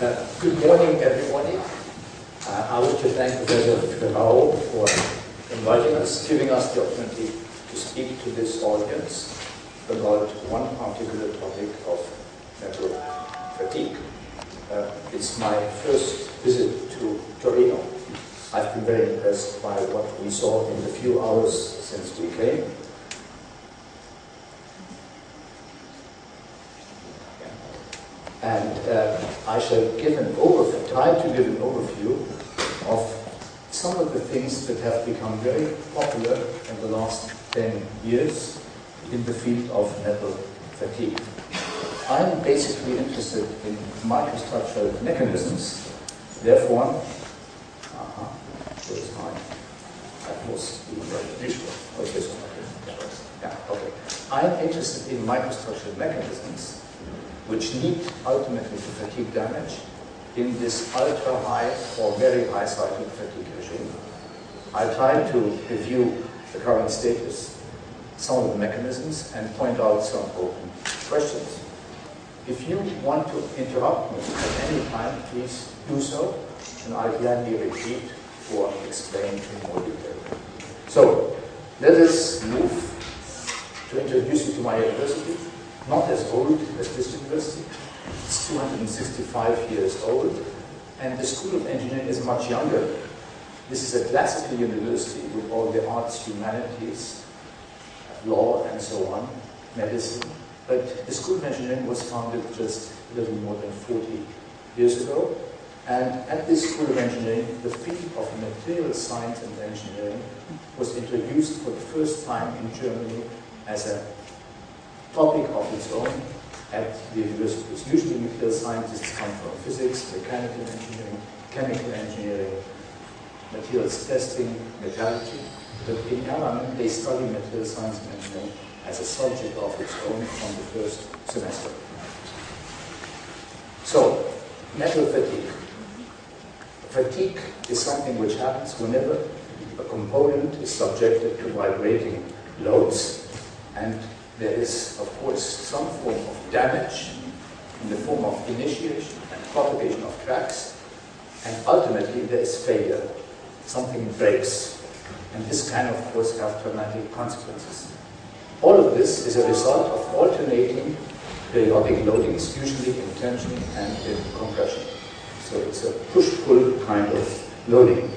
Good morning, everybody. I want to thank Professor Fatigu for inviting us, giving us the opportunity to speak to this audience about one particular topic of metal fatigue. It's my first visit to Torino. I've been very impressed by what we saw in the few hours since we came. And I shall try to give an overview of some of the things that have become very popular in the last 10 years in the field of metal fatigue. I'm basically interested in microstructural mechanisms. Therefore, where's mine? That was the visual. Oh, this one. Yeah, okay. I'm interested in microstructural mechanisms which lead ultimately to fatigue damage in this ultra-high or very high cycle fatigue regime. I try to review the current status, some of the mechanisms, and point out some open questions. If you want to interrupt me at any time, please do so, and I'll gladly repeat or explain in more detail. So, let us move to introduce you to my university. Not as old as this university. It's 265 years old, and the School of Engineering is much younger. This is a classical university with all the arts, humanities, law, and so on, medicine. But the School of Engineering was founded just a little more than 40 years ago. And at this School of Engineering, the field of material science and engineering was introduced for the first time in Germany as a topic of its own at the universities. Usually material scientists come from physics, mechanical engineering, chemical engineering, materials testing, metallurgy. But in Erlangen, they study material science and engineering as a subject of its own from the first semester. So, metal fatigue. Fatigue is something which happens whenever a component is subjected to vibrating loads, and there is, of course, some form of damage in the form of initiation and propagation of cracks, and ultimately there is failure. Something breaks, and this can, of course, have dramatic consequences. All of this is a result of alternating periodic loadings, usually in tension and in compression. So it's a push-pull kind of loading.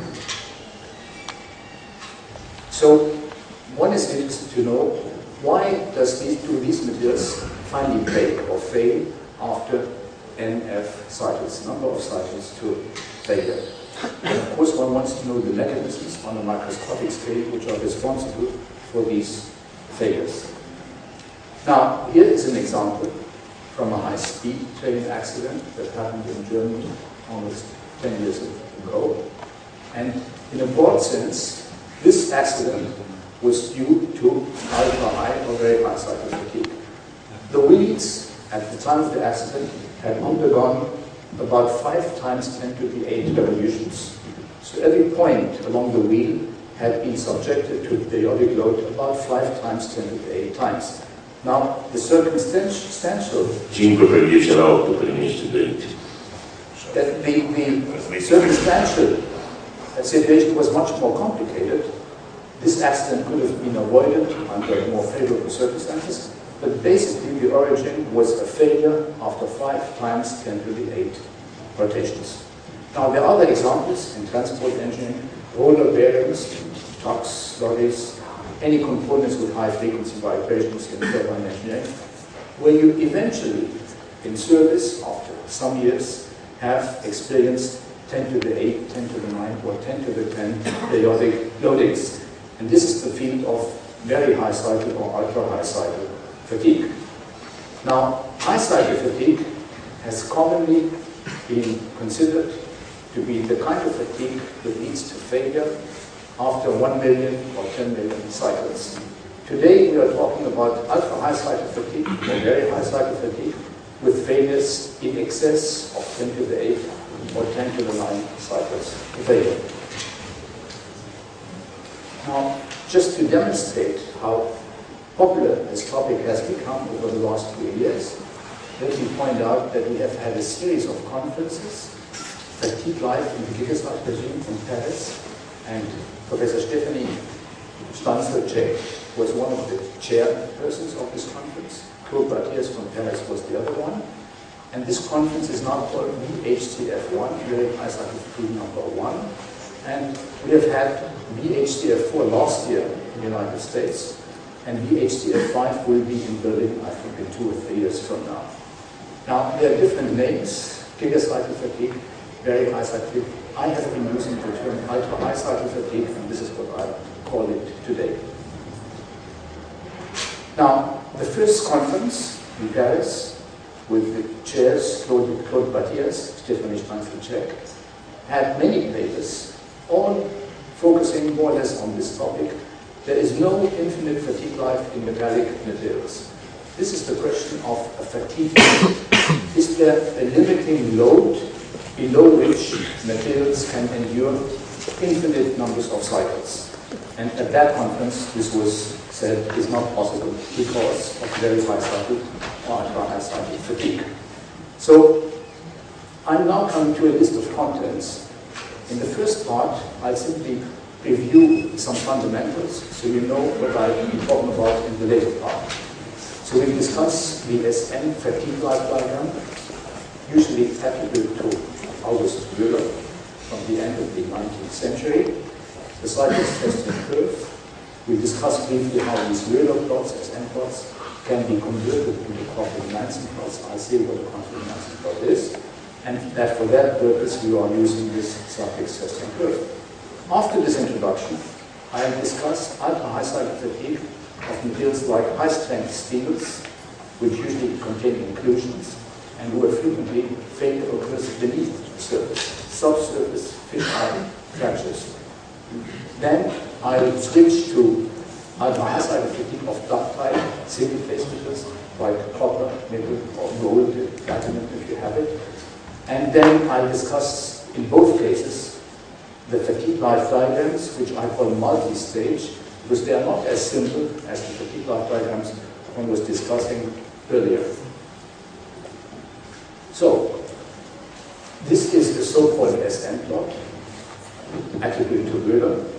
So one is interested to know, why do these materials finally break or fail after NF cycles, number of cycles to failure? And of course, one wants to know the mechanisms on a microscopic scale which are responsible for these failures. Now, here is an example from a high-speed train accident that happened in Germany almost 10 years ago. And in a broad sense, this accident was due to ultra-high or very high cycle fatigue. The wheels at the time of the accident had undergone about 5 times 10 to the 8 revolutions. So every point along the wheel had been subjected to periodic load about 5 times 10 to the 8 times. Now, the circumstantial... The circumstantial situation was much more complicated. This accident could have been avoided under more favorable circumstances, but basically the origin was a failure after 5 times 10 to the 8 rotations. Now, there are other examples in transport engineering, roller bearings, trucks, lorries, any components with high frequency vibrations in turbine engineering, where you eventually, in service after some years, have experienced 10 to the 8, 10 to the 9, or 10 to the 10 periodic loadings. And this is the field of very high cycle or ultra high cycle fatigue. Now, high cycle fatigue has commonly been considered to be the kind of fatigue that leads to failure after 1 million or 10 million cycles. Today we are talking about ultra high cycle fatigue or very high cycle fatigue with failures in excess of 10 to the 8 or 10 to the 9 cycles of failure. Now, just to demonstrate how popular this topic has become over the last few years, let me point out that we have had a series of conferences, Fatigue Live in the Gigasite regime in Paris, and Professor Stephanie Stanzel-Czech was one of the chairpersons of this conference. Claude Bartiers from Paris was the other one. And this conference is now called VHCF1, Very High Cycle Fatigue number 1. And we have had VHCF4 last year in the United States, and VHCF5 will be in Berlin, I think, in 2 or 3 years from now. Now, there are different names: gigacycle fatigue, very high cycle fatigue. I have been using the term ultra high cycle fatigue, and this is what I call it today. Now, the first conference in Paris with the chairs, Claude Bartiers, Stephanie Stanzel-Czech, had many papers, all focusing more or less on this topic. There is no infinite fatigue life in metallic materials. This is the question of a fatigue limit. Is there a limiting load below which materials can endure infinite numbers of cycles? And at that conference, this was said is not possible because of very high cycle or ultra high cycle fatigue. So I'm now coming to a list of contents. In the first part, I'll simply review some fundamentals so you know what I'll be talking about in the later part. So we discuss the SN fatigue life diagram, usually attributed to August Müller from the end of the 19th century. The cycles testing curve. We discuss briefly how these Müller plots, SN plots, can be converted into Config-Manson plots. I'll see what a Config-Manson plot is. And that for that purpose we are using this suffix testing curve. After this introduction, I have discussed ultra-high cycle fatigue of materials like high-strength steels, which usually contain inclusions, and who are frequently fatal occurs beneath the surface, subsurface, fissile fractures. Then I'll switch to ultra-high cycle fatigue of ductile single-phase metals like copper, nickel, or gold, platinum if you have it. And then I'll discuss, in both cases, the fatigue life diagrams, which I call multi-stage, because they are not as simple as the fatigue life diagrams one was discussing earlier. So, this is the so-called SN plot, attributed to Müller,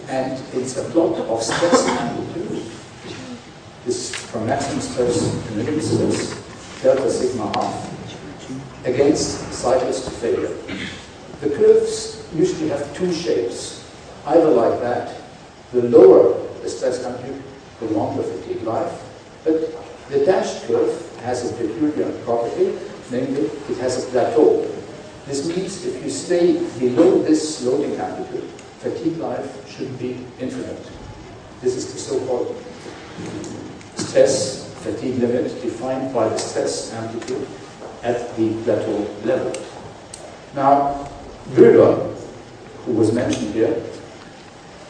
and it's a plot of stress amplitude. This is from maximum stress to minimum stress, delta sigma half, against cycles to failure. The curves usually have two shapes, either like that, the lower the stress amplitude, the longer fatigue life, but the dashed curve has a peculiar property, namely it has a plateau. This means if you stay below this loading amplitude, fatigue life should be infinite. This is the so-called stress fatigue limit defined by the stress amplitude at the plateau level. Now, Müller, who was mentioned here,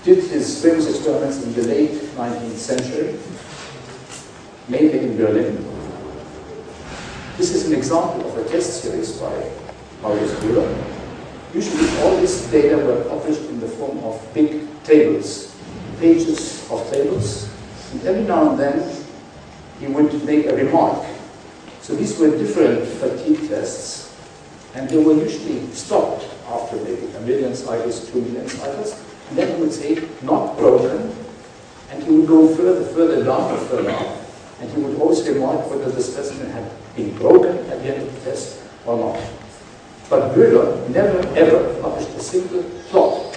did his famous experiments in the late 19th century, mainly in Berlin. This is an example of a test series by August Müller. Usually all this data were published in the form of big tables, pages of tables, and every now and then he would make a remark. So these were different fatigue tests, and they were usually stopped after maybe 1 million cycles, 2 million cycles, and then he would say, not broken, and he would go further down, and he would always remark whether the specimen had been broken at the end of the test or not. But Müller never ever published a single plot.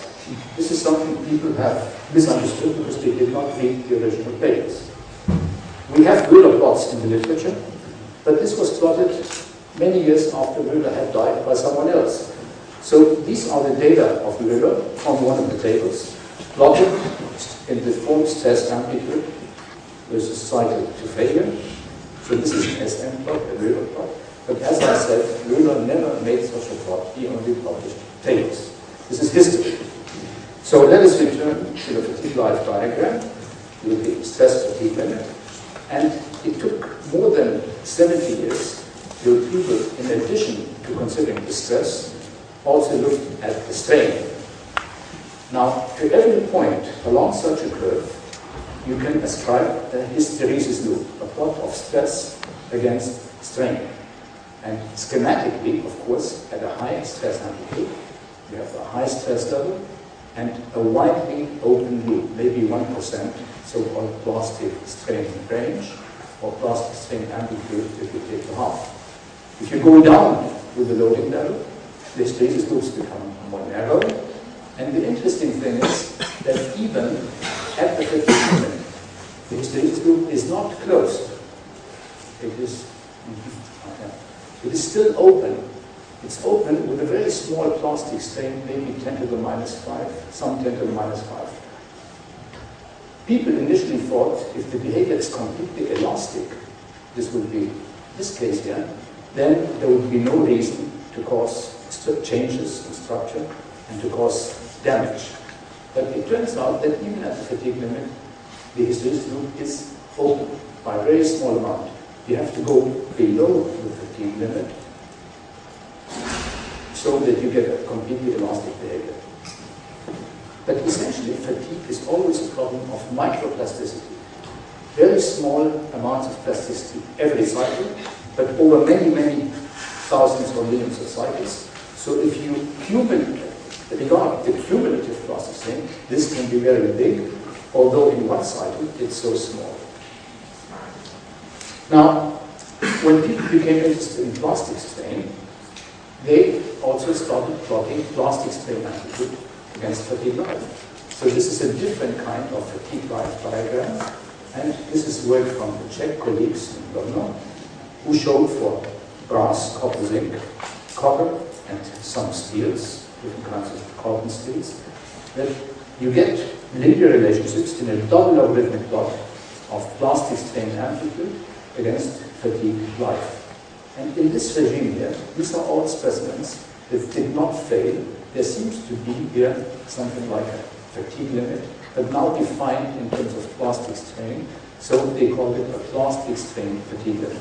This is something people have misunderstood because they did not read the original papers. We have Müller plots in the literature, but this was plotted many years after Müller had died by someone else. So these are the data of Müller from one of the tables, plotted in the form stress amplitude versus cycle to failure. So this is an SN plot, a Müller plot. But as I said, Müller never made such a plot. He only published tables. This is history. So let us return to the fatigue life diagram with the stress fatigue limit. And it took more than 70 years till people, in addition to considering the stress, also looked at the strain. Now, to every point along such a curve, you can ascribe a hysteresis loop, a plot of stress against strain. And schematically, of course, at a high stress amplitude, you have a high stress level and a widely open loop, maybe 1%, so-called plastic strain range, or plastic strain amplitude if you take the half. If you go down with the loading level, the hysteresis loops become more narrow. And the interesting thing is that even at the fatigue limit, the hysteresis loop is not closed. It is still open. It's open with a very small plastic strain, maybe 10 to the minus 5, some 10 to the minus 5. People initially thought if the behavior is completely elastic, this would be this case here, then there would be no reason to cause changes in structure and to cause damage. But it turns out that even at the fatigue limit, the hysteresis loop is open by a very small amount. You have to go below the fatigue limit so that you get a completely elastic behavior. But essentially, fatigue is always a problem of microplasticity. Very small amounts of plasticity every cycle, but over many, many thousands or millions of cycles. So if you regard the cumulative plastic strain, this can be very big, although in one cycle it's so small. Now, when people became interested in plastic strain, they also started plotting plastic strain amplitude against fatigue life. So this is a different kind of fatigue life diagram, and this is work from the Czech colleagues in Brno, who showed for brass, copper, zinc, copper, and some steels, different kinds of carbon steels, that you get linear relationships in a double logarithmic plot of plastic strain amplitude against fatigue life. And in this regime here, these are all specimens that did not fail. There seems to be here something like a fatigue limit, but now defined in terms of plastic strain, so they call it a plastic strain fatigue limit.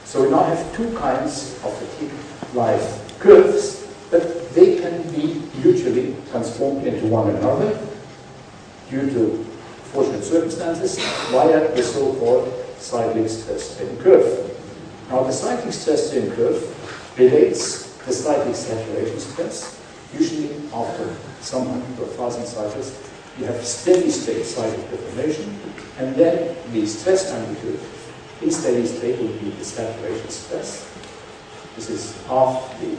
So we now have two kinds of fatigue life curves, but they can be mutually transformed into one another due to fortunate circumstances via the so-called cyclic stress strain curve. Now the cyclic stress strain curve relates the cyclic saturation stress. Usually after some 100 or 1,000 cycles, you have steady state cyclic deformation, and then the stress amplitude in steady state would be the saturation stress. This is half the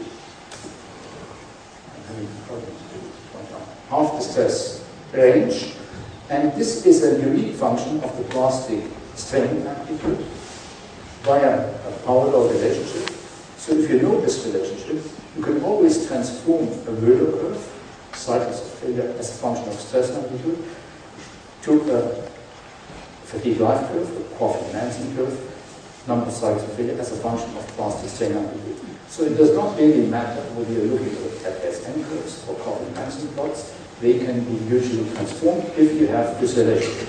stress range, and this is a unique function of the plastic strain amplitude via a power law relationship. So if you know this relationship, you can always transform a Wöhler curve, cycles of failure, as a function of stress amplitude, to a fatigue life curve, the Coffin-Nansen curve, number of cycles of failure, as a function of plastic strain amplitude. So it does not really matter whether you're looking at SN curves or Coffin-Nansen plots. They can be usually transformed if you have this relationship.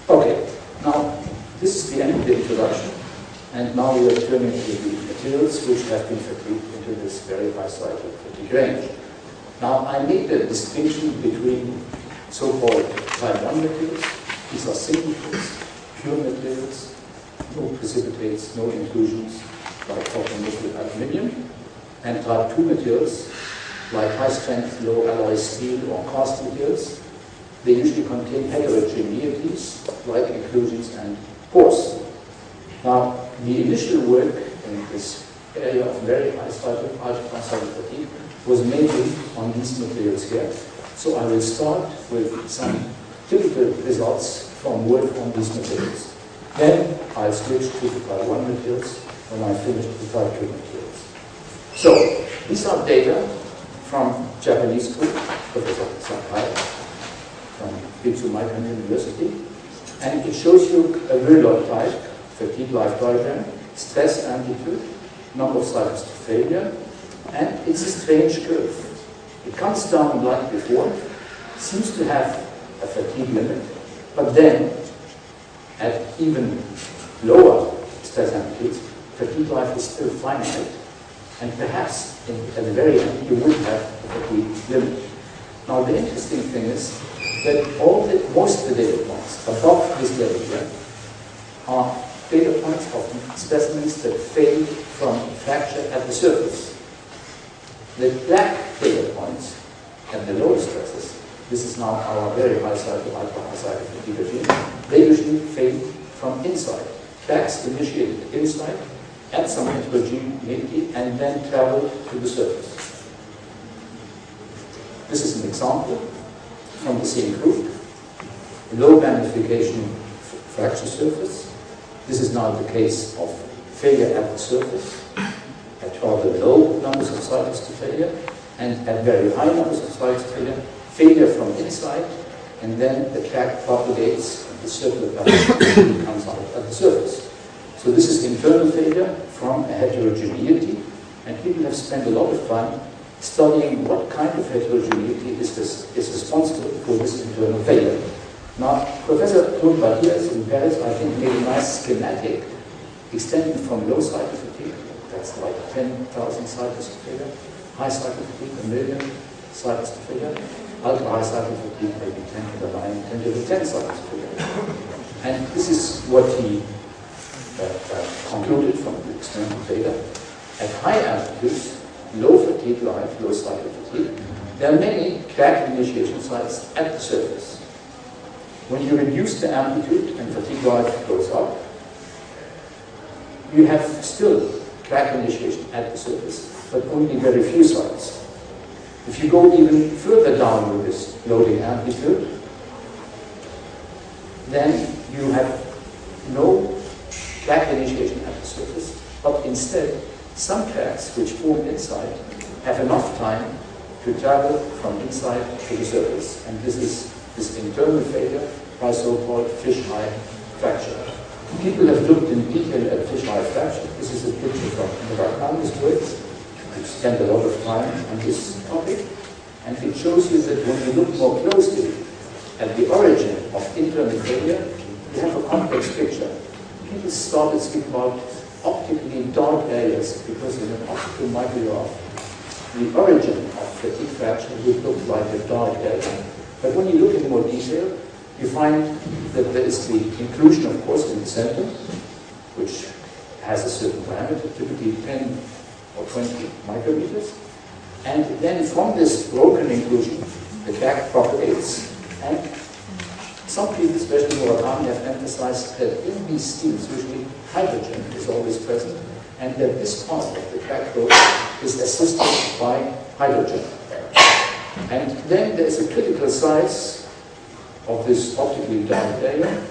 Okay, now this is the end of the introduction, and now we are turning to the materials which have been fatigued into this very high cycle fatigue range. Now I made the distinction between so-called type 1 materials. These are signatures, pure materials, no precipitates, no inclusions like copper, nickel, aluminium, and type 2 materials like high-strength, low-alloy steel or cast materials. They usually contain heterogeneities like inclusions and pores. Now, the initial work in this area of very high cycle, ultra-cycle fatigue, was mainly on these materials here. So I will start with some typical results from work on these materials. Then I'll switch to the type 1 materials when I finish the type 2 materials. So, these are data from Japanese group, Professor Sakai, from Microstructural University, and it shows you a Wöhler type fatigue life diagram, stress amplitude, number of cycles to failure, and it's a strange curve. It comes down like before, seems to have a fatigue limit, but then at even lower stress amplitudes, fatigue life is still finite, and perhaps at the very end you would have a fatigue limit. Now the interesting thing is that most of the data points above this level here are data points of specimens that failed from fracture at the surface. The black data points at the lower stresses, this is now our very high cycle, ultra high cycle fatigue regime, they usually fail from inside. Cracks initiated inside, add some heterogeneity, and then travel to the surface. This is an example from the same group. Low magnification fracture surface. This is now the case of failure at the surface, at rather low numbers of cycles to failure, and at very high numbers of cycles to failure, failure from inside, and then the crack propagates and the circular pattern comes out at the surface. So this is internal failure from a heterogeneity, and people have spent a lot of time studying what kind of heterogeneity is responsible for this internal failure. Now, Professor Claude Bardias in Paris, I think, made a nice schematic extending from low cycle fatigue, that's like 10,000 cycles to failure, high cycle fatigue, 1 million cycles to failure, ultra high cycle fatigue, maybe 10 to the 9, 10 to the 10 cycles to failure. And this is what he concluded from the experimental data. At high altitudes, low fatigue life, low cycle fatigue, there are many crack initiation sites at the surface. When you reduce the amplitude and fatigue life goes up, you have still crack initiation at the surface, but only very few sites. If you go even further down with this loading amplitude, then you have no crack initiation at the surface, but instead, some cracks which form inside have enough time to travel from inside to the surface. And this is this internal failure by so-called fish-eye fracture. People have looked in detail at fish-eye fracture. This is a picture from Murakami's work. I've spent a lot of time on this topic. And it shows you that when you look more closely at the origin of internal failure, you have a complex picture. People started speaking about optically dark areas because in an optical micrograph, the origin of fatigue fracture would look like a dark area. But when you look in more detail, you find that there is the inclusion, of course, in the center, which has a certain diameter, typically 10 or 20 micrometers. And then from this broken inclusion, the crack propagates. And some people, especially Murakami, have emphasized that in these steels, usually hydrogen is always present, and that this part of the crack growth is assisted by hydrogen. And then there is a critical size of this optically dark area,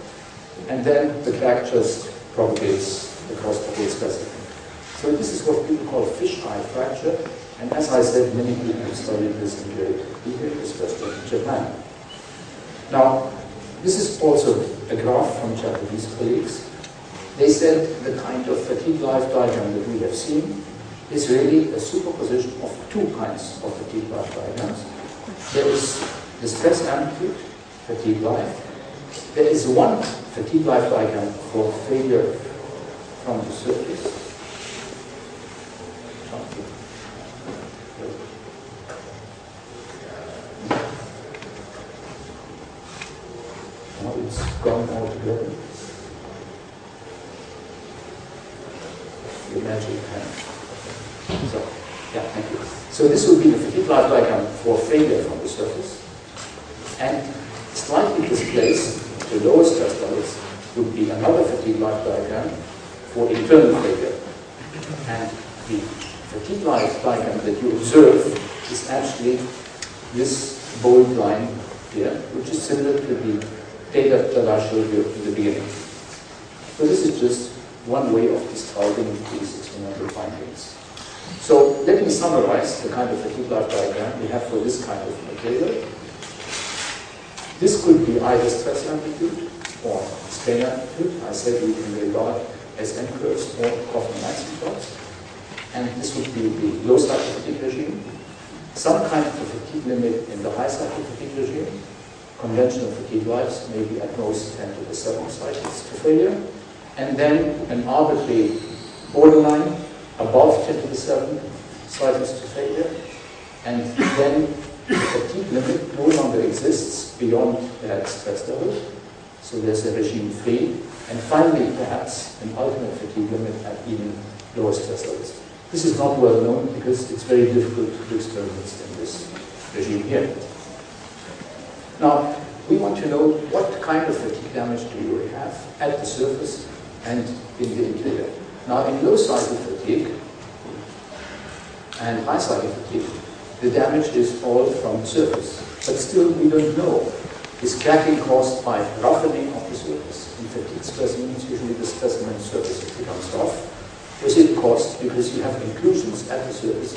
and then the crack just propagates across the whole specimen. So this is what people call fish-eye fracture, and as I said, many people have studied this in great detail, especially in Japan. Now, this is also a graph from Japanese colleagues. They said the kind of fatigue life diagram that we have seen is really a superposition of two kinds of fatigue life diagrams. There is the stress amplitude, fatigue life. There is one fatigue life diagram for failure from the surface. Now it's gone all together. The magic pen. So, yeah, thank you. So this will be the fatigue life diagram for failure from the surface. And slightly displaced to lower stress levels would be another fatigue life diagram for internal failure. And the fatigue life diagram that you observe is actually this bold line here, which is similar to the data that I showed you in the beginning. So this is just one way of describing these experimental findings. So let me summarize the kind of fatigue life diagram we have for this kind of material. This could be either stress amplitude or strain amplitude. I said we can regard as M curves or Kaufman-Maxey plots. And this would be the low cycle fatigue regime. Some kind of fatigue limit in the high cycle fatigue regime. Conventional fatigue lives, maybe at most 10 to the 7 cycles to failure. And then an arbitrary borderline above 10 to the 7 cycles to failure. And then the fatigue limit no longer exists beyond that stress level. So there's a regime free and finally, perhaps, an ultimate fatigue limit at even lower stress levels. This is not well known because it's very difficult to do experiments in this regime here. Now, we want to know what kind of fatigue damage do you have at the surface and in the interior. Now, in low cycle fatigue and high cycle fatigue, the damage is all from the surface. But still, we don't know. Is cracking caused by roughening of the surface? In fatigue specimens, usually the specimen surface becomes rough. Or is it caused because you have inclusions at the surface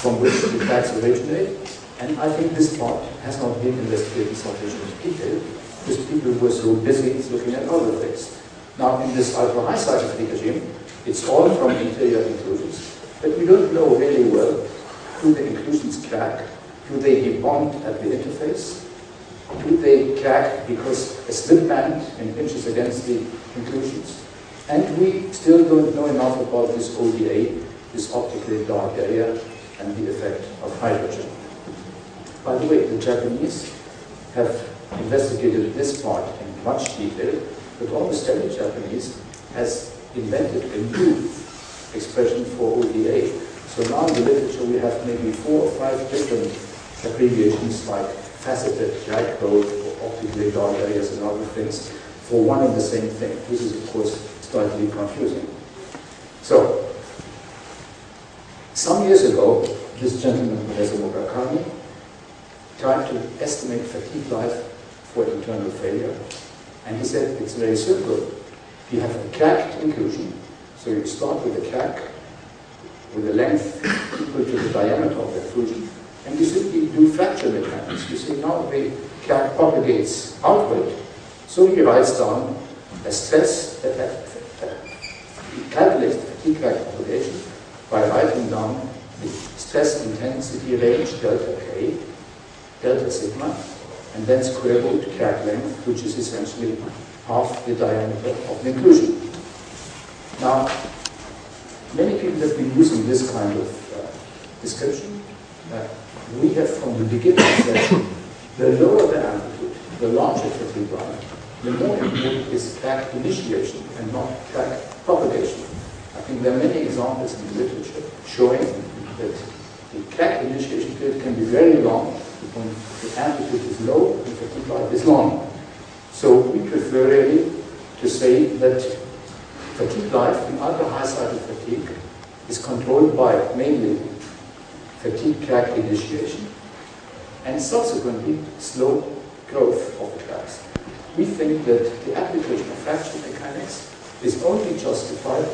from which the cracks originate? And I think this part has not been investigated in sufficient detail because people were so busy looking at other things. Now, in this ultra-high cycle fatigue regime, it's all from interior inclusions. But we don't know really well, do the inclusions crack? Do they debond at the interface? Do they crack because a slip band impinges against the inclusions? And we still don't know enough about this ODA, this optically dark area, and the effect of hydrogen. By the way, the Japanese have investigated this part in much detail, but almost every Japanese has invented a new expression for ODA. So now in the literature we have maybe 4 or 5 different abbreviations like faceted drag code or optically dark areas and other things for one and the same thing. This is, of course, slightly confusing. So, some years ago, this gentleman, Professor Murakami, tried to estimate fatigue life for internal failure. And he said it's very simple. You have a cracked inclusion, so you start with a crack with a length equal to the diameter of the inclusion, and you simply do fracture mechanics. You see now the crack propagates outward, so he writes down a stress that he calculates the fatigue crack propagation by writing down the stress intensity range delta K, delta sigma, and then square root crack length, which is essentially half the diameter of the inclusion. Now, many people have been using this kind of description. We have from the beginning said the lower the amplitude, the larger fatigue life, the more important is crack initiation and not crack propagation. I think there are many examples in the literature showing that the crack initiation period can be very long when the amplitude is low and fatigue life is long. So we prefer really to say that fatigue life in ultra-high cycle fatigue is controlled by mainly fatigue crack initiation and subsequently slow growth of the cracks. We think that the application of fracture mechanics is only justified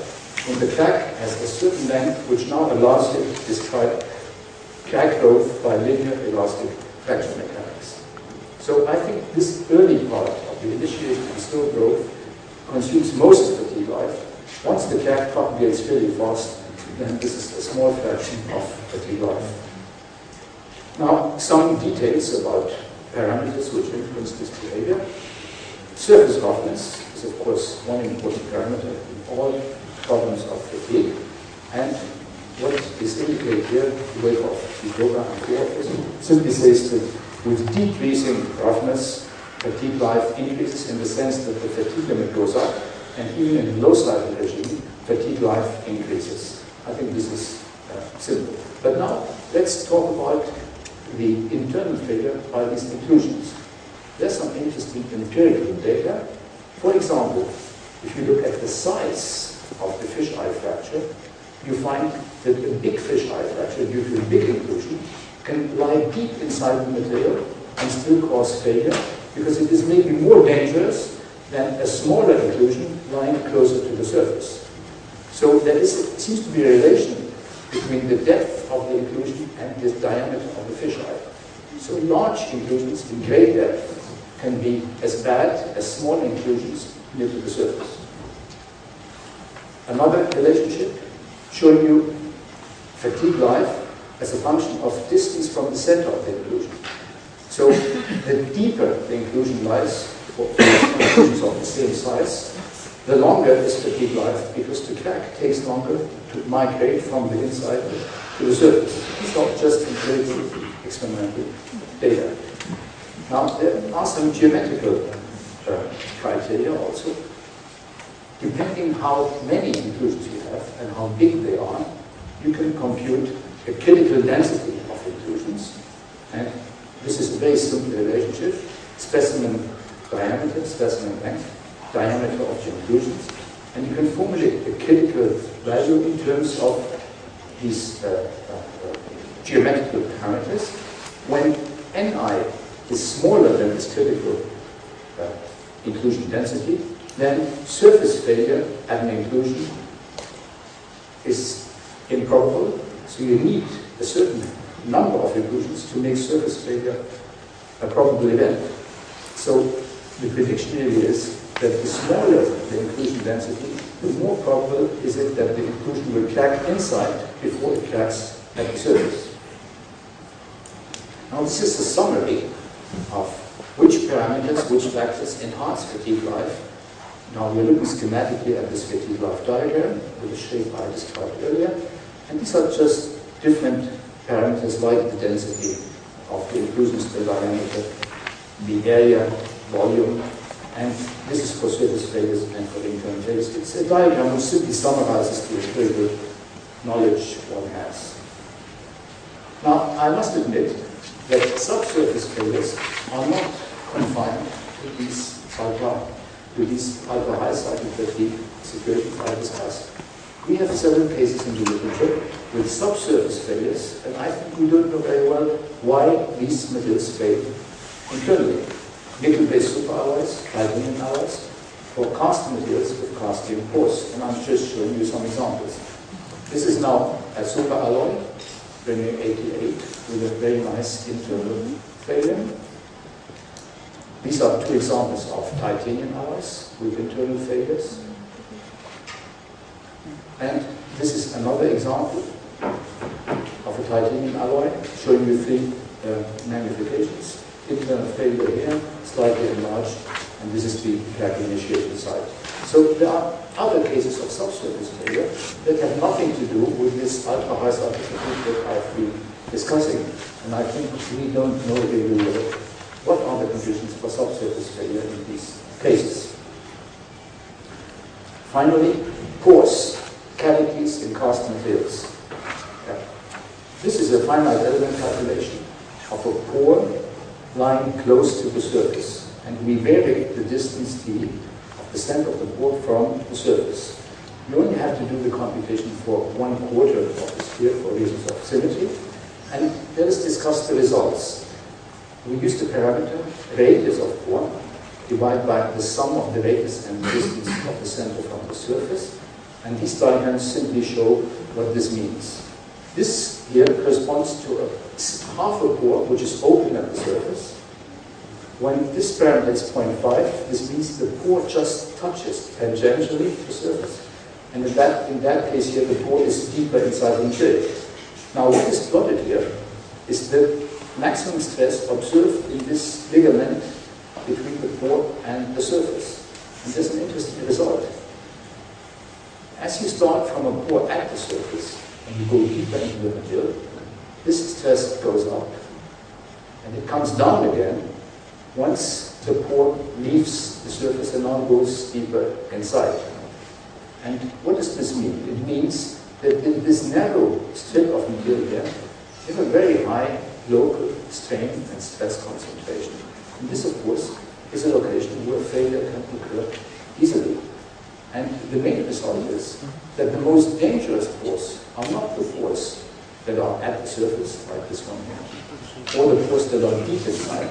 when the crack has a certain length which now allows you to describe crack growth by linear elastic fracture mechanics. So I think this early part of the initiation and slow growth consumes most of fatigue life. Once the crack propagates really fast, then this is a small fraction of fatigue life. Now, some details about parameters which influence this behavior. Surface roughness is, of course, one important parameter in all problems of fatigue. And what is indicated here, the way of the program simply says that with decreasing roughness, fatigue life increases in the sense that the fatigue limit goes up, and even in low cycle regime, fatigue life increases. I think this is simple. But now, let's talk about the internal failure by these inclusions. There's some interesting empirical data. For example, if you look at the size of the fisheye fracture, you find that a big fisheye fracture due to a big inclusion can lie deep inside the material and still cause failure because it is maybe more dangerous than a smaller inclusion lying closer to the surface. So there seems to be a relation between the depth of the inclusion and the diameter of the fisheye. So large inclusions in great depth can be as bad as small inclusions near to the surface. Another relationship showing you fatigue life as a function of distance from the center of the inclusion. So the deeper the inclusion lies, for inclusions of the same size, the longer is fatigue life because the crack takes longer to migrate from the inside to the surface. It's not just empirical experimental data. Now, there are some geometrical criteria also. depending how many inclusions you have and how big they are, you can compute a critical density of inclusions. And this is a very simple relationship: specimen diameter, specimen length, diameter of the inclusions. And you can formulate a critical value in terms of these geometrical parameters. When Ni is smaller than this critical inclusion density, then surface failure at an inclusion is improbable. So you need a certain number of inclusions to make surface failure a probable event. So the prediction really is that the smaller the inclusion density, the more probable is it that the inclusion will crack inside before it cracks at the surface. Now this is a summary of which parameters, which factors enhance fatigue life. Now we're looking schematically at this fatigue life diagram with the shape I described earlier. And these are just different parameters like the density of the inclusions, the diameter, the area, volume, and this is for surface failures and for internal failures. It's a diagram which simply summarizes the empirical knowledge one has. Now, I must admit that subsurface failures are not confined to these ultra-high cycle fatigue situations I discussed. We have several cases in the literature with subsurface failures, and I think we don't know very well why these materials fail internally. Nickel-based superalloys, titanium alloys, or cast materials with casting pores, and I'm just showing you some examples. This is now a superalloy, René 88, with a very nice internal failure. These are two examples of titanium alloys with internal failures. And this is another example of a titanium alloy, showing you three magnifications. Internal failure here, slightly enlarged, and this is the crack initiation site. So there are other cases of subsurface failure that have nothing to do with this ultra-high cycle fatigue that I've been discussing, and I think we don't know very well what are the conditions for subsurface failure in these cases. Finally, pores, cavities in cast materials. This is a finite element calculation of a pore lying close to the surface, and we vary the distance d of the center of the pore from the surface. You only have to do the computation for 1/4 of the sphere for reasons of symmetry, and let us discuss the results. We use the parameter radius of pore divided by the sum of the radius and the distance of the center from the surface, and these diagrams simply show what this means. This here corresponds to half a pore which is open at the surface. When this parameter is 0.5, this means the pore just touches tangentially the surface. And in that case here, the pore is deeper inside the material. Now what is plotted here is the maximum stress observed in this ligament between the pore and the surface. And there's an interesting result. As you start from a pore at the surface, and you go deeper into the material, this stress goes up, and it comes down again once the pore leaves the surface and now goes deeper inside. And what does this mean? It means that in this narrow strip of material here, you have a very high local strain and stress concentration. And this, of course, is a location where failure can occur easily. And the main result is that the most dangerous pores are not the pores that are at the surface, like this one here, or the pores that are deep inside.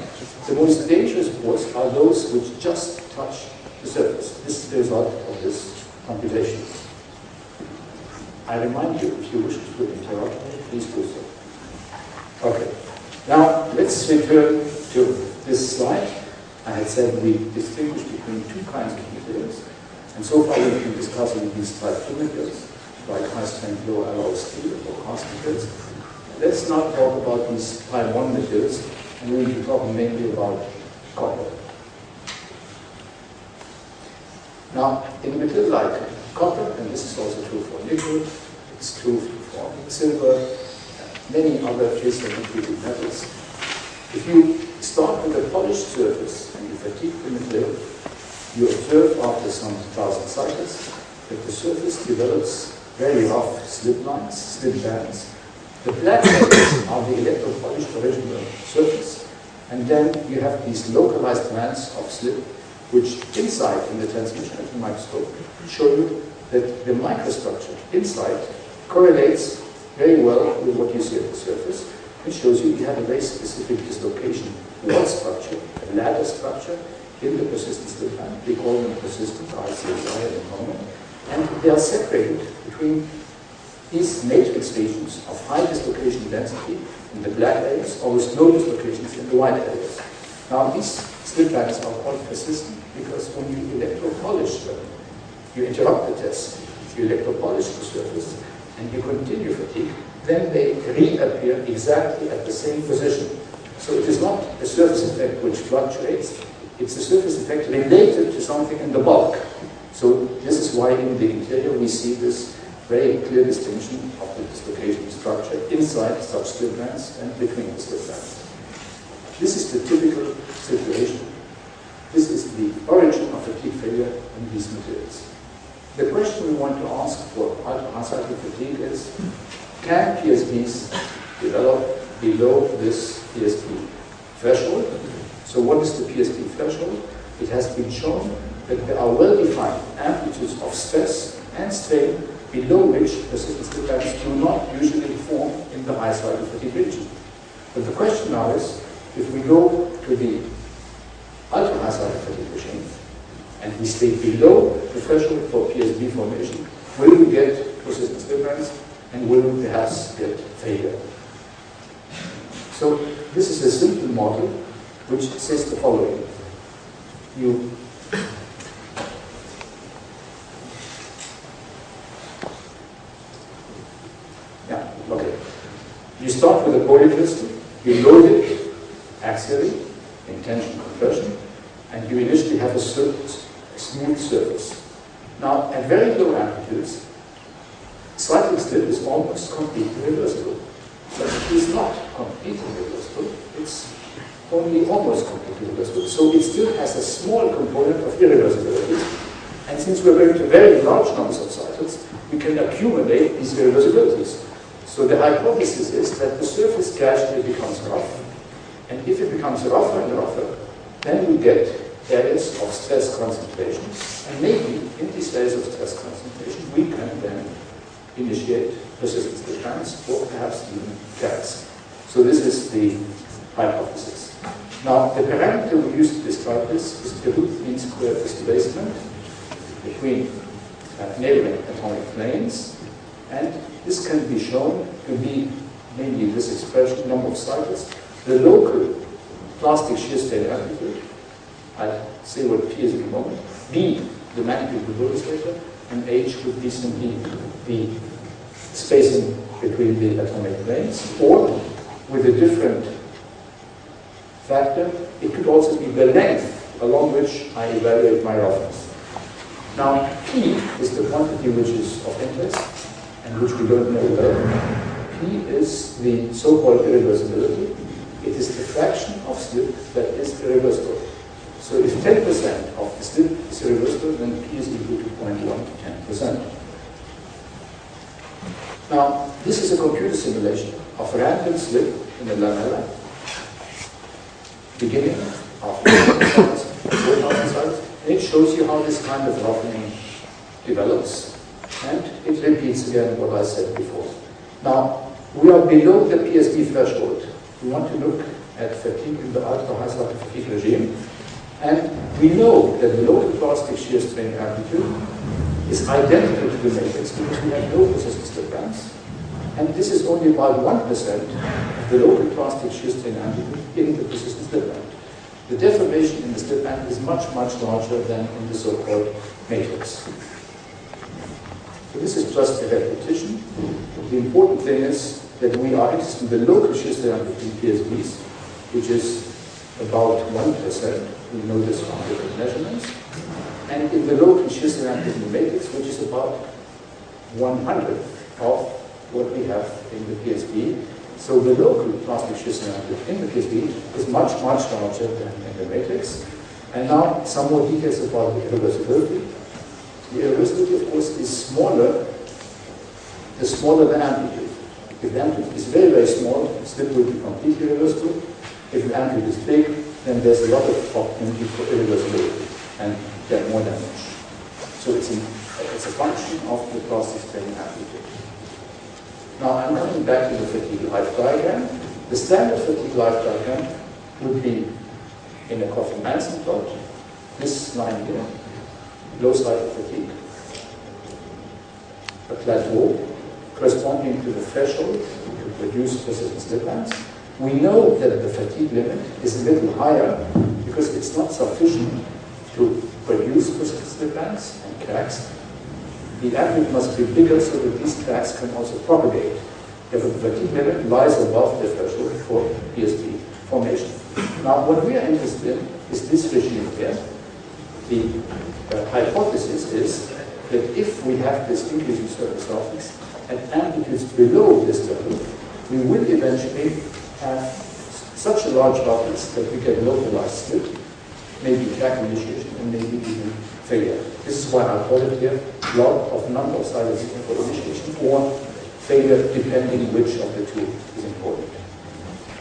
The most dangerous pores are those which just touch the surface. This is the result of this computation. I remind you, if you wish to interrupt me, please do so. Okay. Now, let's return to this slide. I had said we distinguish between two kinds of materials. And so far we've been discussing these type 2 materials, like high-strength low-alloy steel or cast materials. Let's now talk about these type 1 materials, and we'll be talking mainly about copper. Now, in a material like copper, and this is also true for nickel, it's true for silver, many other crystalline metals. If you start with a polished surface and you fatigue the material, you observe after some 1,000 cycles that the surface develops very rough slip lines, slip bands. The black areas are the electro-polished original surface, and then you have these localized bands of slip, which inside in the transmission of the microscope show you that the microstructure inside correlates very well with what you see at the surface. It shows you have a very specific dislocation wall structure, a ladder structure in the persistent slip band. We call them persistent, ICSI at the moment. And they are separated between these matrix regions of high dislocation density in the black areas, or with no dislocations in the white areas. Now these slip bands are called persistent because when you electro-polish them, you interrupt the test, you electro-polish the surface, and you continue fatigue, then they reappear exactly at the same position. So it is not a surface effect which fluctuates, it's a surface effect related to something in the bulk. So this is why in the interior we see this very clear distinction of the dislocation structure inside such slip bands and between the slip bands. This is the typical situation. This is the origin of fatigue failure in these materials. The question we want to ask for ultra-high-cycle fatigue is, can PSBs develop below this PSB threshold? So what is the PSB threshold? It has been shown that there are well-defined amplitudes of stress and strain below which persistent slip bands do not usually form in the high-cycle fatigue region. But the question now is, if we go to the ultra-high-cycle fatigue regime, and we stay below the threshold for PSB formation, will we get persistent slip bands, and will we perhaps get failure? So this is a simple model which says the following. You start with a polycrystal, you load it axially in tension compression, and you initially have a smooth surface. Now, at very low amplitudes, cyclic slip is almost completely reversible. But it is not completely reversible, it's only almost completely reversible. So it still has a small component of irreversibility. And since we're going to very large numbers of cycles, we can accumulate these irreversibilities. So the hypothesis is that the surface gradually becomes rough, and if it becomes rougher and rougher, then we get areas of stress concentration, and maybe in these areas of stress concentration we can then initiate persistent slip bands, or perhaps even cracks. So this is the hypothesis. Now the parameter we use to describe this is the root mean square displacement between neighboring atomic planes, and this can be shown to be mainly this expression, number of cycles, the local plastic shear strain amplitude, I'll say what P is in a moment, B, the magnitude of the later, and H would be simply the spacing between the atomic planes, or with a different factor, it could also be the length along which I evaluate my roughness. Now, P is the quantity which is of interest, and which we don't know well. P is the so-called irreversibility. It is the fraction of slip that is irreversible. So if 10% of the slip is irreversible, then P is equal to 0.1 to 10%. Now, this is a computer simulation of random slip in a lamella, beginning after 4,000 cycles, and it shows you how this kind of roughening develops. And it repeats again what I said before. Now, we are below the PSB threshold. We want to look at fatigue in the ultra-high-cycle fatigue regime. And we know that the local plastic shear strain amplitude is identical to the matrix because we have no persistent slip bands. And this is only about 1% of the local plastic shear strain amplitude in the persistent slip band. The deformation in the slip band is much, much larger than in the so-called matrix. So this is just a repetition. The important thing is that we are interested in the local shear strain amplitude PSBs, which is about 1%. We know this from different measurements. And in the local shear strain amplitude matrix, which is about 100th of what we have in the PSB. So the local plastic shear strain amplitude in the PSB is much, much larger than in the matrix. And now some more details about the irreversibility. The irreversibility, of course, is smaller, the smaller the amplitude. If the amplitude is very, very small, the slip will be completely irreversible. If the amplitude is big, then there's a lot of opportunity for irreversibility and get more damage. So it's a function of the plastic strain amplitude. Now I'm coming back to the fatigue life diagram. The standard fatigue life diagram would be in a Coffin-Manson plot, this line here, low cycle fatigue, a plateau corresponding to the threshold to produce persistent slip lines. We know that the fatigue limit is a little higher because it's not sufficient to produce persistent slip lines and cracks. The amplitude must be bigger so that these cracks can also propagate. Therefore, the fatigue limit lies above the threshold for PSD formation. Now, what we are interested in is this regime here. The hypothesis is that if we have this increasing surface roughness at amplitudes below this level, we will eventually have such a large roughness that we get localized slip, maybe crack initiation, and maybe even failure. This is why I call it here log of number of cycles for initiation or failure, depending which of the two is important.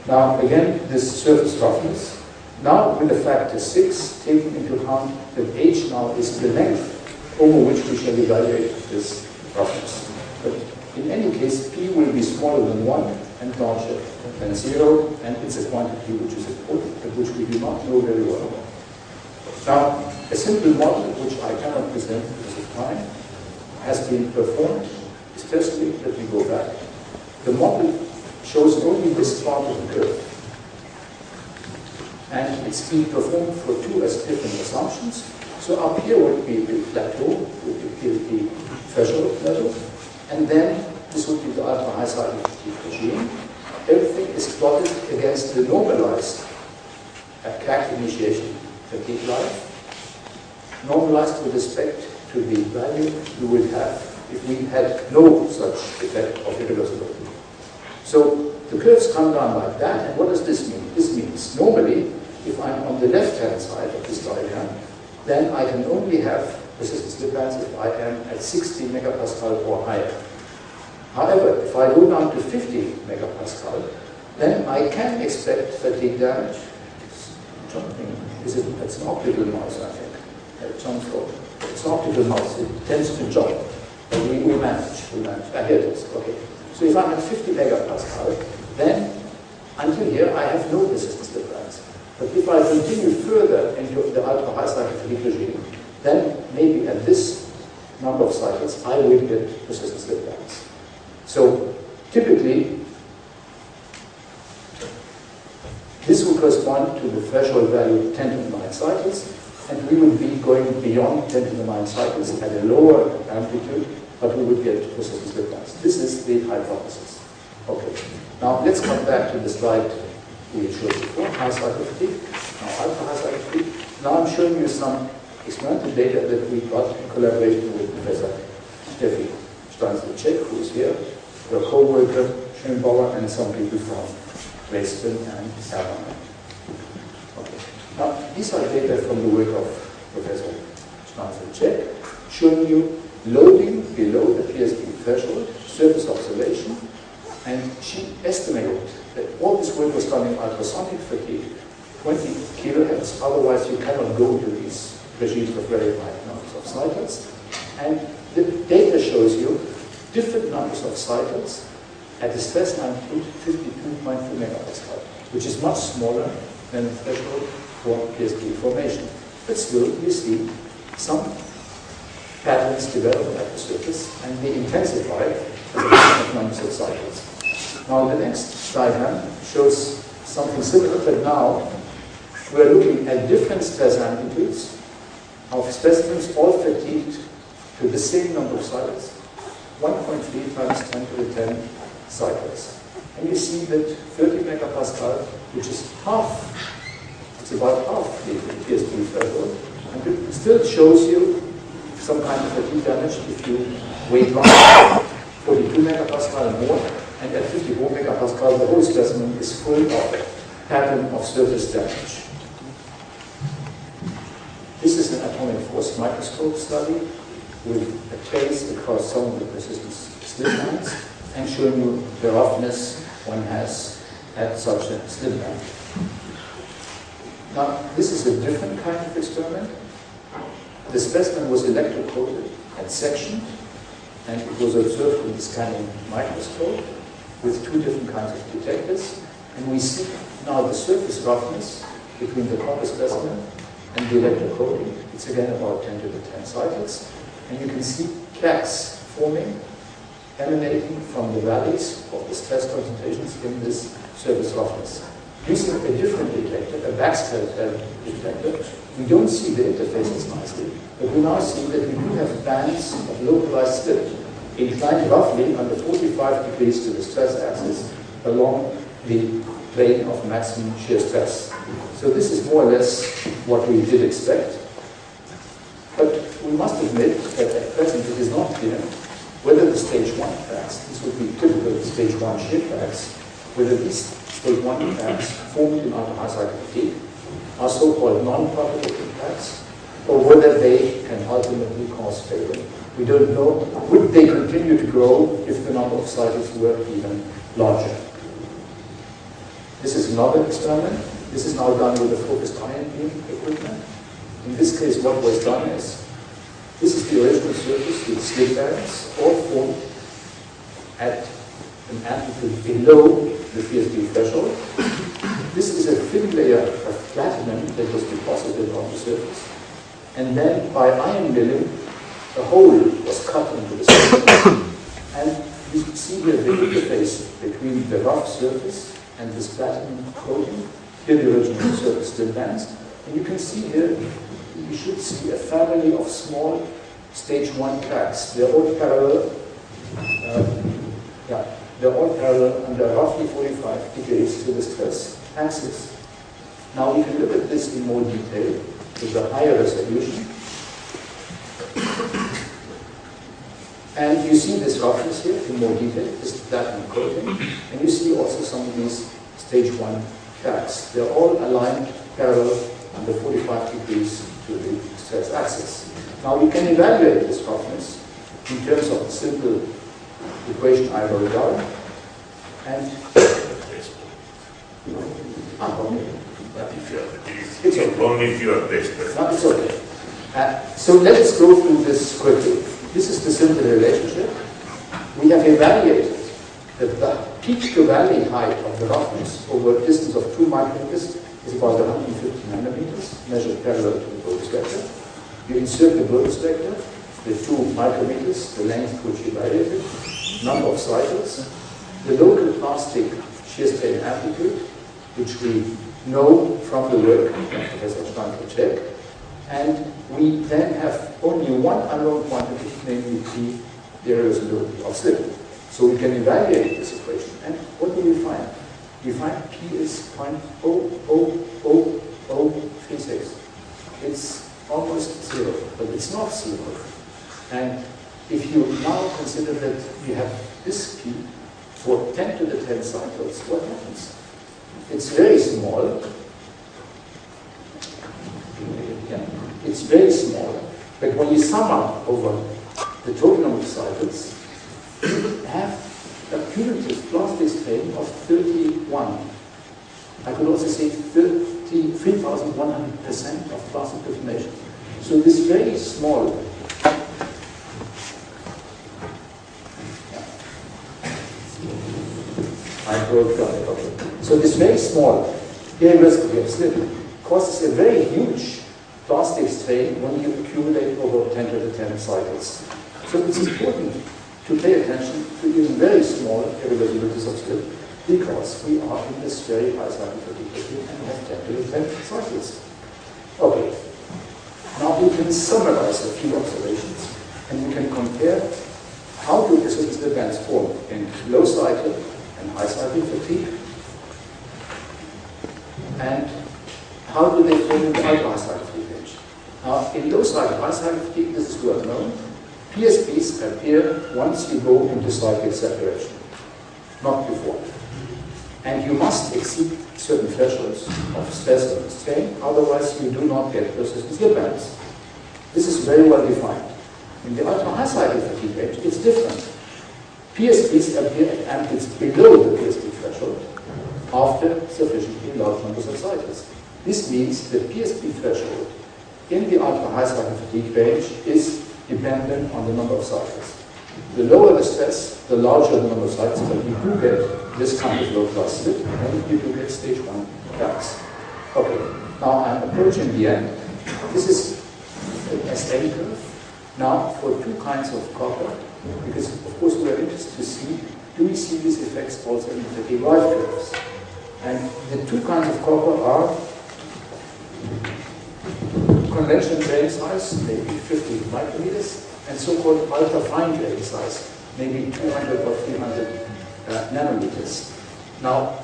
Now, again, this surface roughness. Now, with the factor 6, taking into account that h now is the length over which we shall evaluate this roughness. But in any case, p will be smaller than 1 and larger than 0, and it's a quantity which is important, but which we do not know very well. Now, a simple model, which I cannot present because of time, has been performed, especially, let me go back. The model shows only this part of the curve. And it's being performed for two different assumptions. So up here would be the plateau, would be the threshold level, and then this would be the ultra-high cycle fatigue regime. Everything is plotted against the normalized crack initiation fatigue life, normalized with respect to the value you would have if we had no such effect of irreversibility. So the curves come down like that, and what does this mean? This means normally, if I'm on the left-hand side of this diagram, then I can only have persistent slip lines if I am at 60 megapascal or higher. However, if I go down to 50 megapascal, then I can expect fatigue damage. Jumping, it's an optical mouse, I think. It jumps over. It's an optical mouse, it tends to jump. But we manage. Here it is, okay. So if I'm at 50 megapascal, then until here I have no persistent slip lines. But if I continue further into the ultra-high cycle fatigue regime, then maybe at this number of cycles I will get persistent slip lines. So typically, this will correspond to the threshold value 10 to the 9 cycles, and we will be going beyond 10 to the 9 cycles at a lower amplitude, but we would get persistent slip lines. This is the hypothesis. Okay. Now let's come back to the slide we showed before, high cycle fatigue. Now ultra-high cycle fatigue. Now I'm showing you some experimental data that we got in collaboration with Professor Steffi Steinzel-Czech, who is here, her co-worker, Schönbauer, and some people from Dresden and Erlangen. Okay. Now these are data from the work of Professor Steinzel-Czech, showing you loading below the PSD threshold, surface observation, and she estimated that all this work was done in ultrasonic fatigue, 20 kilohertz, otherwise you cannot go to these regimes of very high numbers of cycles. And the data shows you different numbers of cycles at a stress amplitude 52.2 megapascal, which is much smaller than the threshold for PSD formation. But still, you see some patterns develop at the surface, and they intensify as a function of numbers of cycles. Now the next diagram shows something similar, but now we're looking at different stress amplitudes of specimens all fatigued to the same number of cycles, 1.3 times 10 to the 10 cycles. And you see that 30 megapascal, which is half, it's about half the PSD threshold, and it still shows you some kind of fatigue damage if you wait on 42 megapascal and more, and at 54 megapascal the whole specimen is full of pattern of surface damage. This is an atomic force microscope study with a trace across some of the persistent slip lines and showing you the roughness one has at such a slip line. Now, this is a different kind of experiment. The specimen was electrocoated and sectioned, and it was observed with the scanning microscope with two different kinds of detectors. And we see now the surface roughness between the copper specimen and the electrocoating. It's again about 10 to the 10 cycles. And you can see cracks forming, emanating from the valleys of the stress concentrations in this surface roughness. Using a different detector, a backscatter detector, we don't see the interfaces nicely, but we now see that we do have bands of localized slip inclined roughly under 45 degrees to the stress axis along the plane of maximum shear stress. So this is more or less what we did expect. But we must admit that at present it is not clear whether the stage 1 cracks, this would be typical stage 1 shear cracks, whether these stage 1 cracks formed in ultra-high cycle fatigue are so-called non-propagating cracks, or whether they can ultimately cause failure. We don't know. Would they continue to grow if the number of cycles were even larger? This is another experiment. This is now done with a focused ion beam equipment. In this case, what was done is, this is the original surface with slip bands, all formed at an amplitude below the PSB threshold. This is a thin layer of platinum that was deposited on the surface. And then by ion milling, a hole was cut into the surface. And you see here the interface between the rough surface and this platinum coating. Here the original surface slip bands. And you can see here, you should see a family of small stage 1 cracks. They're all parallel. They're all parallel under roughly 45 degrees to the stress axis. Now we can look at this in more detail with a higher resolution. And you see this roughness here in more detail, this platinum coating. And you see also some of these stage 1 cracks. They're all aligned parallel under 45 degrees to the stress axis. Now we can evaluate this roughness in terms of the simple equation I wrote down. And it's okay. Only if you are desperate. No, it's okay. So let us go through this quickly. This is the simple relationship. We have evaluated that the peak to valley height of the roughness over a distance of 2 micrometers is about 150 nanometers, measured parallel to the Brodus vector. You insert the Brodus vector, the 2 micrometers, the length which you evaluated, number of cycles, the local plastic shear strain amplitude, which we know from the work of Professor Steinfeld, and we then have only one unknown quantity, namely P, the irreversibility of slip. So we can evaluate this equation. And what do we find? We find P is 0.00036. It's almost 0, but it's not 0. And if you now consider that we have this P for 10 to the 10 cycles, what happens? It's very small. It's very small, but when you sum up over the total number of cycles, you have a cumulative plastic strain of 31. I could also say 3,100% of plastic deformation. So this very small, I broke down it. Okay. So this very small irreversibility of slip causes a very huge plastic strain when you accumulate over 10 to the 10 cycles. So it's important to pay attention to even very small irreversibilities of slip because we are in this very high cycle fatigue and we have 10 to the 10 cycles. Okay. Now we can summarize a few observations and we can compare how do persistent slip bands form in low cycle and high cycle fatigue, and how do they form in the ultra-high cycle fatigue range. Now, in low cycle, high cycle fatigue, this is well known. PSPs appear once you go into cycle separation, not before. And you must exceed certain thresholds of stress or strain, otherwise you do not get persistent slip ends. This is very well defined. In the ultra-high cycle fatigue range, it's different. PSPs appear at amplitudes below the PSP threshold after sufficiently large numbers of cycles. This means the PSP threshold in the ultra-high cycle fatigue range is dependent on the number of cycles. The lower the stress, the larger the number of cycles, but you do get this kind of low-class slip, and you do get stage 1 cracks. Okay, now I'm approaching the end. This is an SN curve. Now, for two kinds of copper, because of course we are interested to see, do we see these effects also in the derived curves? And the two kinds of copper are conventional grain size, maybe 50 micrometers, and so-called ultra-fine grain size, maybe 200 or 300 nanometers. Now,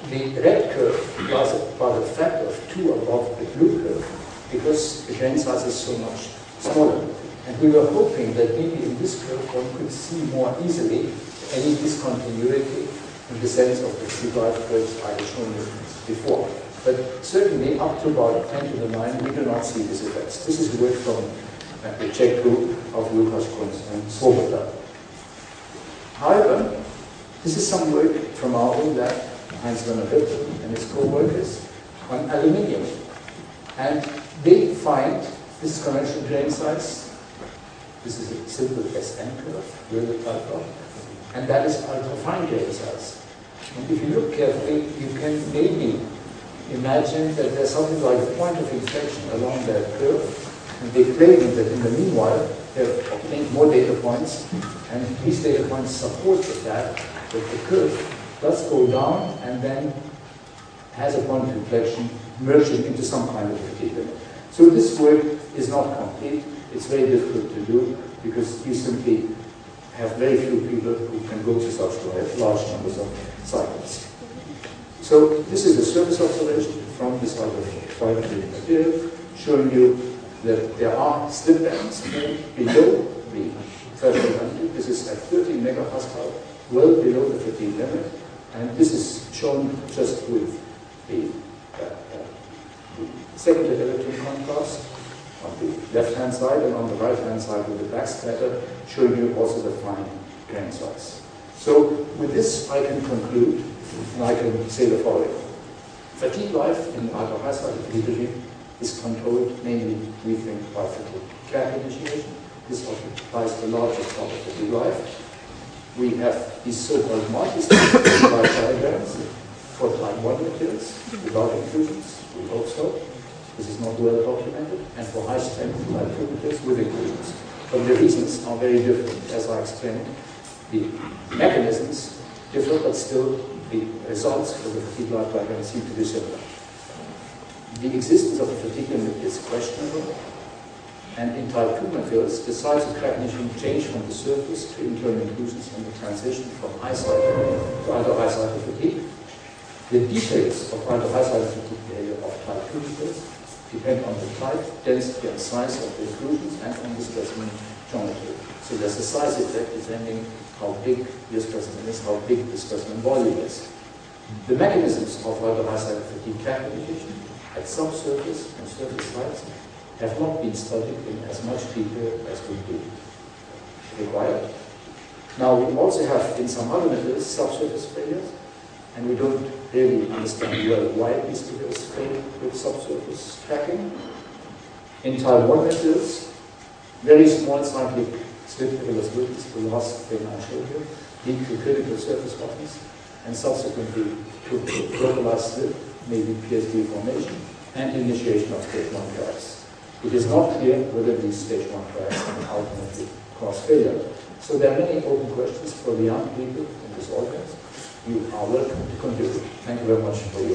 the red curve was about a factor of 2 above the blue curve because the grain size is so much smaller. And we were hoping that maybe in this curve one could see more easily any discontinuity in the sense of the derived curves I had shown you before. But certainly up to about 10 to the 9, we do not see these effects. This is work from the Czech group of Lukas Kunz and Svoboda. However, this is some work from our own lab, Heinz Werner Ritter and his co-workers, on aluminium. And they find this is conventional grain size. This is a simple SN curve, with the type of, and that is ultra-fine grain size. And if you look carefully, you can maybe imagine that there's something like a point of inflection along that curve, and they claim that in the meanwhile, they've obtained more data points, and these data points support the fact that the curve does go down and then has a point of inflection merging into some kind of fatigue limit. So this work is not complete. It's very difficult to do because you simply have very few people who can go to such large numbers of cycles. So this is a surface observation from this ultra-fine material showing you that there are slip bands below the threshold amplitude. This is at 13 megapascal, well below the fatigue limit, and this is shown just with the secondary electron contrast on the left-hand side, and on the right-hand side with the backscatter, showing you also the fine grain size. So with this, I can conclude, and I can say the following. Fatigue life in ultra-high cycle fatigue regime is controlled mainly, we think, by fatigue cap initiation. This occupies the largest part of fatigue life. We have these so-called multi-stage diagrams for type 1 materials without inclusions. We hope so. This is not well documented. And for high-strength type 2 materials with inclusions. But the reasons are very different, as I explained. The mechanisms differ, but still the results for the fatigue life diagram seem to be similar. The existence of a fatigue limit is questionable, and in type 2 materials, the size of crack initiation change from the surface to internal inclusions and the transition from high cycle to ultra-high cycle fatigue. The details of ultra-high cycle fatigue behavior of type 2 materials depend on the type, density, and size of the inclusions and on the specimen geometry. So there's a size effect depending how big your specimen is, how big the specimen volume is. The mechanisms of ultra-high cycle fatigue crack initiation at subsurface and surface sites have not been studied in as much detail as would be required. Now, we also have, in some other materials, subsurface failures, and we don't really understand well why these materials fail with subsurface cracking. In type 1 materials, very small cyclic slip irreversibilities, the last thing I showed you, lead to critical surface roughness, and subsequently to localized slip, maybe PSP formation, and initiation of stage 1 cracks. It is not clear whether these stage 1 cracks can ultimately cause failure. So there are many open questions for the young people in this audience. You are welcome to contribute. Thank you very much for your